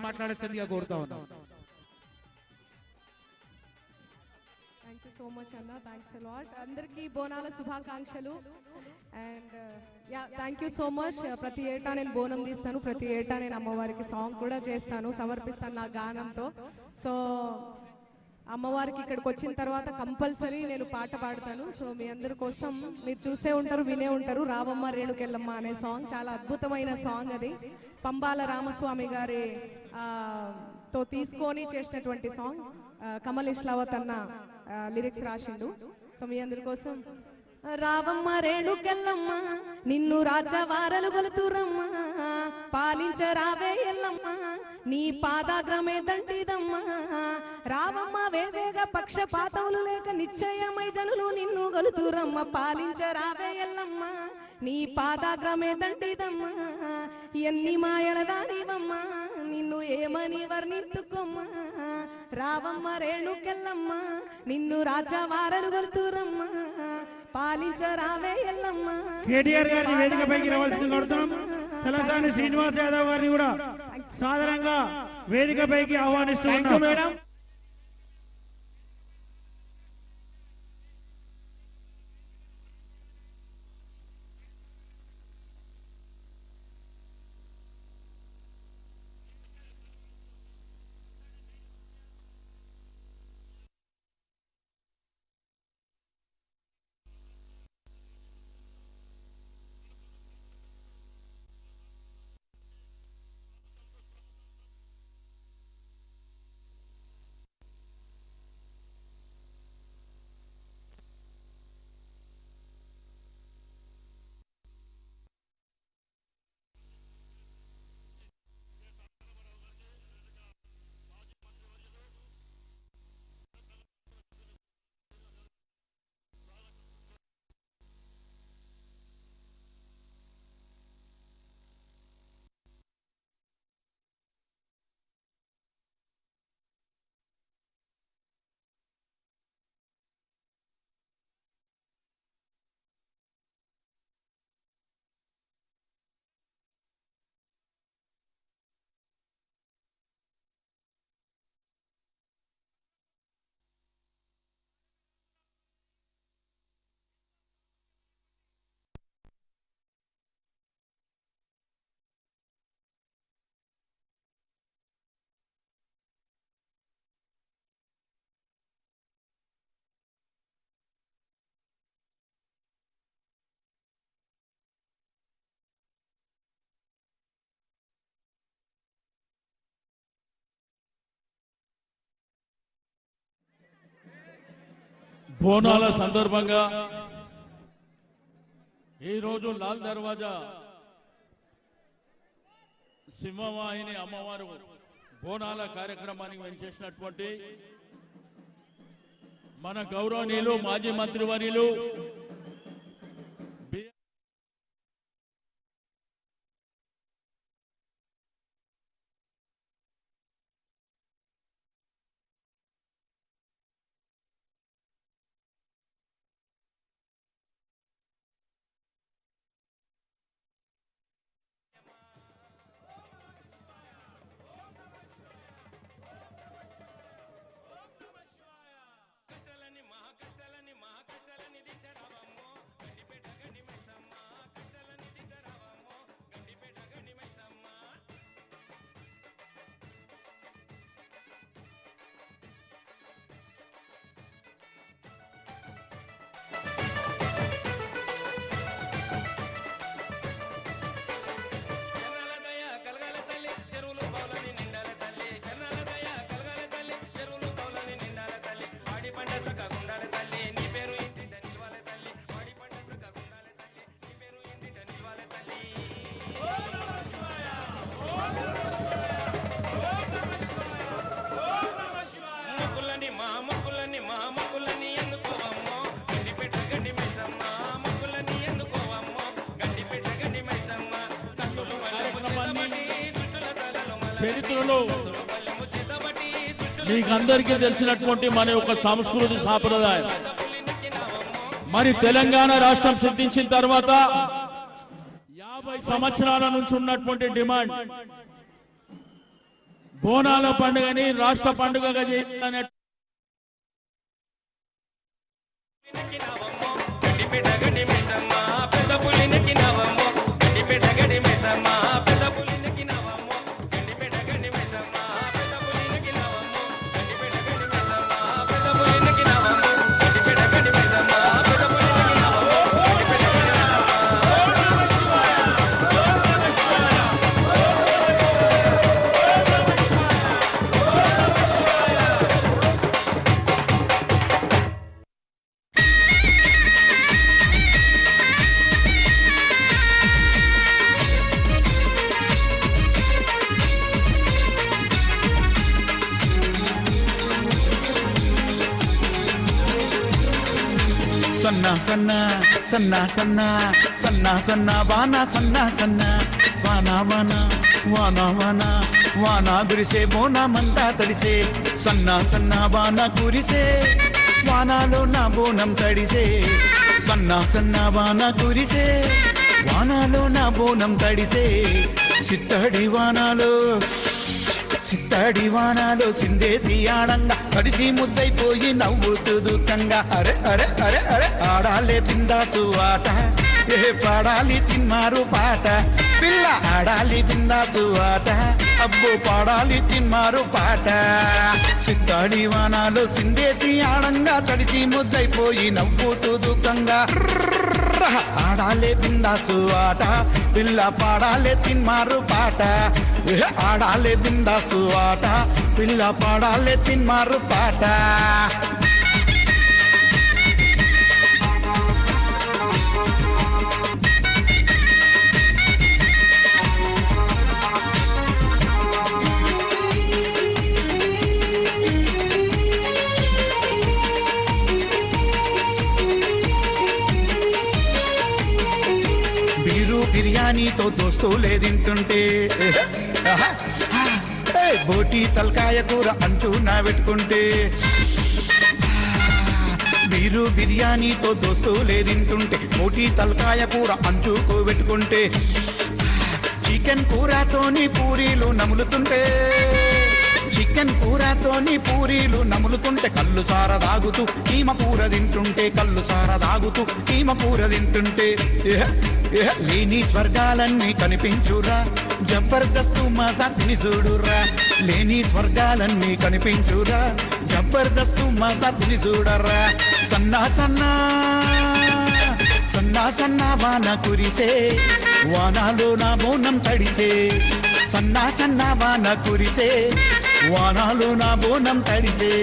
మాట్లాడేసిందిగా కోరుతా ఉన్నాం. Thank you so much అన్న, థ్యాంక్స్ అ లాట్. అందరికీ బోనాల శుభాకాంక్షలు. And thank you so much. ప్రతి ఏటా నేను బోనం తీస్తాను, ప్రతి ఏటా నేను అమ్మవారికి సాంగ్ కూడా చేస్తాను, సమర్పిస్తాను నా గానంతో. సో అమ్మవారికి ఇక్కడికి వచ్చిన తర్వాత కంపల్సరీ నేను పాట పాడతాను. సో మీ అందరి కోసం మీరు చూసే ఉంటారు, వినే ఉంటారు, రావమ్మ రేణుకెళ్ళమ్మ అనే సాంగ్. చాలా అద్భుతమైన సాంగ్ అది. పంబాల రామస్వామి గారి తో తీసుకొని చేసినటువంటి సాంగ్. కమల్ ఇష్లావత్ అన్న లిరిక్స్ రాసిండు. సో మీ అందరి కోసం రావమ్మ రేణుకెళ్ళమ్మ నిన్ను రాజవారలు గొలుతురమ్మ, పాలించరావే ఎల్లమ్మ నీ పాదాగ్రమే దండిదమ్మ. రావమ్మ వేవేగ పక్షపాతములు లేక నిశ్చయమై జనులు నిన్ను గొలుతురమ్మ, పాలించరావే ఎల్లమ్మ నీ పాదాగ్రమే దండిదమ్మ. ఎన్ని మాయల దానివమ్మ నిన్ను ఏమని వర్ణించుకోమ్మ, రావమ్మ రేణుకెళ్ళమ్మ నిన్ను రాజవారలు గొలుతురమ్మ, పాలించరావే ఎల్లమ్మ. కేటీఆర్ గారిని వేదికపైకి రావాల్సింది కోరుతున్నాం. తలసాని శ్రీనివాస్ యాదవ్ గారిని కూడా సాధారణంగా వేదికపైకి ఆహ్వానిస్తున్నాం. మేడం బోనాల సందర్భంగా ఈరోజు లాల్ దర్వాజా సింహవాహిని అమ్మవారు బోనాల కార్యక్రమానికి వెంచేసినటువంటి మన గౌరవనీయులు మాజీ మంత్రివర్యులు చరిత్రలో మీకందరికీ తెలిసినటువంటి మన యొక్క సంస్కృతి సాంప్రదాయం. మరి తెలంగాణ రాష్ట్రం సిద్ధించిన తర్వాత 50 సంవత్సరాల నుంచి ఉన్నటువంటి డిమాండ్ బోనాల పండుగని రాష్ట్ర పండుగగా చేయాలనే సన్నా సన్నా సన్నా సన్నా సన్నా సన్నా వానా సన్నా సన్నా వానా వానా వానా వానా వానా గురిసే బోనమంతా తడిసే సన్నా సన్నా వానా కురిసే వానాలో నా బోనం తడిసే సన్నా సన్నా వానా కురిసే వానాలో నా బోనం తడిసే సిత్తడి వానాలో సిందేసి ఆడంగా కడిసి ముద్దైపోయి నవ్వుతూ దుఃఖంగా అరే అరే అరే అరే ఆడాలే బిందాసు ఆట ఏ పాడాలి తిన్మారు పాట పిల్ల ఆడాలి బిందాసు ఆట అబ్బో పాడాలి తిన్మారు పాట సిత్తాడి వానాలో సిందేసి ఆడంగా తడిసి ముద్దైపోయి నవ్వుతూ దుఃఖంగా ఆడాలే బిందాసు ఆట పిల్ల పాడాలే తిన్మారు పాట ఆడాలే బిందాసు ఆట పిల్ల పాడాలే తిన్మారు పాట బిర్యానీతో దోస్తులే తింటుంటే బోటి తలకాయ కూర అంటూ నా పెట్టుకుంటే మీరు బిర్యానీతో దోస్తులే తింటుంటే బోటి తలకాయ కూర అంటూకో పెట్టుకుంటే చికెన్ కూరతోని పూరీలు నములుతుంటే చికెన్ కూరతోని పూరీలు నములుతుంటే కళ్ళు సార దాగుతూ కీమ కూర తింటుంటే కళ్ళు సార దాగుతూ కీమ కూర తింటుంటే లేని స్వర్గాలన్నీ కనిపించురా జబర్దస్తు మజా తిని చూడురా లేని స్వర్గాలన్నీ కనిపించురా జబర్దస్తు మజా తిని చూడరా సన్నా సన్నా సన్నా సన్నా వాన కురిసే వానాలో నా బోనం తడిసే సన్నా సన్నా వాన కురిసే వానాలో నా బోనం తడిసే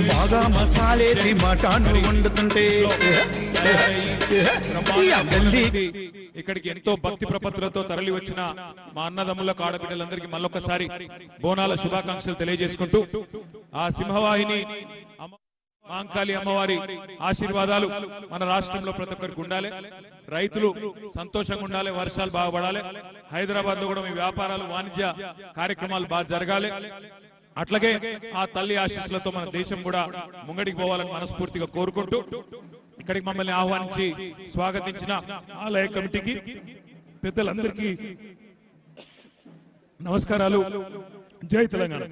బాగా మసాలేసి మటాను వండుతుంటే ఇక్కడికి ఎంతో భక్తి ప్రపత్తులతో తరలి వచ్చిన మా అన్నదమ్ములకు ఆడబిడ్డలందరికీ మళ్ళొకసారి బోనాల శుభాకాంక్షలు తెలియజేసుకుంటూ ఆ సింహవాహిని మాంకాళి అమ్మవారి ఆశీర్వాదాలు మన రాష్ట్రంలో ప్రతి ఒక్కరికి ఉండాలి, రైతులు సంతోషంగా ఉండాలి, వర్షాలు బాగుపడాలి, హైదరాబాద్ లో కూడా మీ వ్యాపారాలు వాణిజ్య కార్యక్రమాలు బాగా జరగాలి, అట్లాగే ఆ తల్లి ఆశీస్సులతో మన దేశం కూడా ముంగడికి పోవాలని మనస్ఫూర్తిగా కోరుకుంటూ ఇక్కడికి మమ్మల్ని ఆహ్వానించి స్వాగతించిన ఆలయ కమిటీకి పెద్దలందరికీ నమస్కారాలు. జై తెలంగాణ.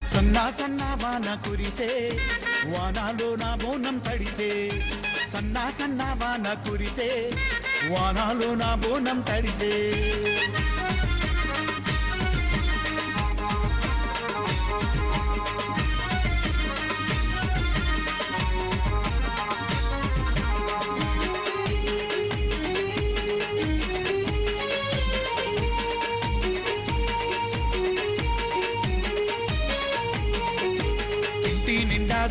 సన్నా సన్నా వాన కురిసే వానాలో నా బోనం తడిసే సన్నా సన్నా వాన కురిసే వానాలో నా బోనం తడిసే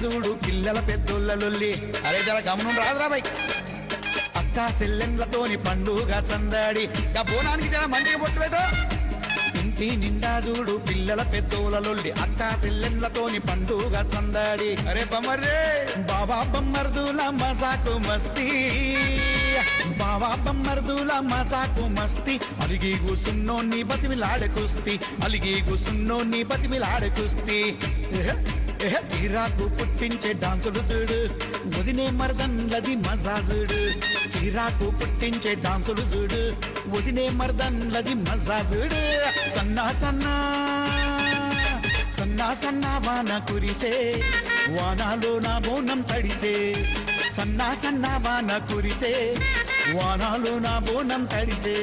చూడు పిల్లల పెద్దోళ్ళ లొల్లి. అరే జర గమనం రాదురా బై. అక్క చెల్లెండ్లతోని పండుగ సందడి, గా బోనానికి జర మంచిగా పొట్టు పెట్టు. ఇంటి నిండా చూడు పిల్లల పెద్దోళ్ళ లొల్లి, అక్క చెల్లెండ్లతోని పండుగ సందడి. అరే బొమ్మర్రే బాబా బొమ్మర్దుల మజాకు మస్తీ, బావా బొమ్మర్దుల మజాకు మస్తీ. అలిగి కూసున్నోన్ని బతిమిలాడే కుస్తీ, అలిగి కూసున్నోన్ని బతిమిలాడే కుస్తీ. తీరాకు పుట్టించే డాన్సులు చూడు, వదినే మర్దన్లది మజా చూడు. తీరాకు పుట్టించే డాన్సులు చూడు, వదినే మర్దన్లది మజా చూడు. సన్నా సన్నా సన్నా సన్నా వాన కురిసే, వానాలో నా బోనం తడిసే. సన్నా సన్నా వాన కురిసే, వానాలో నా బోనం తడిసే.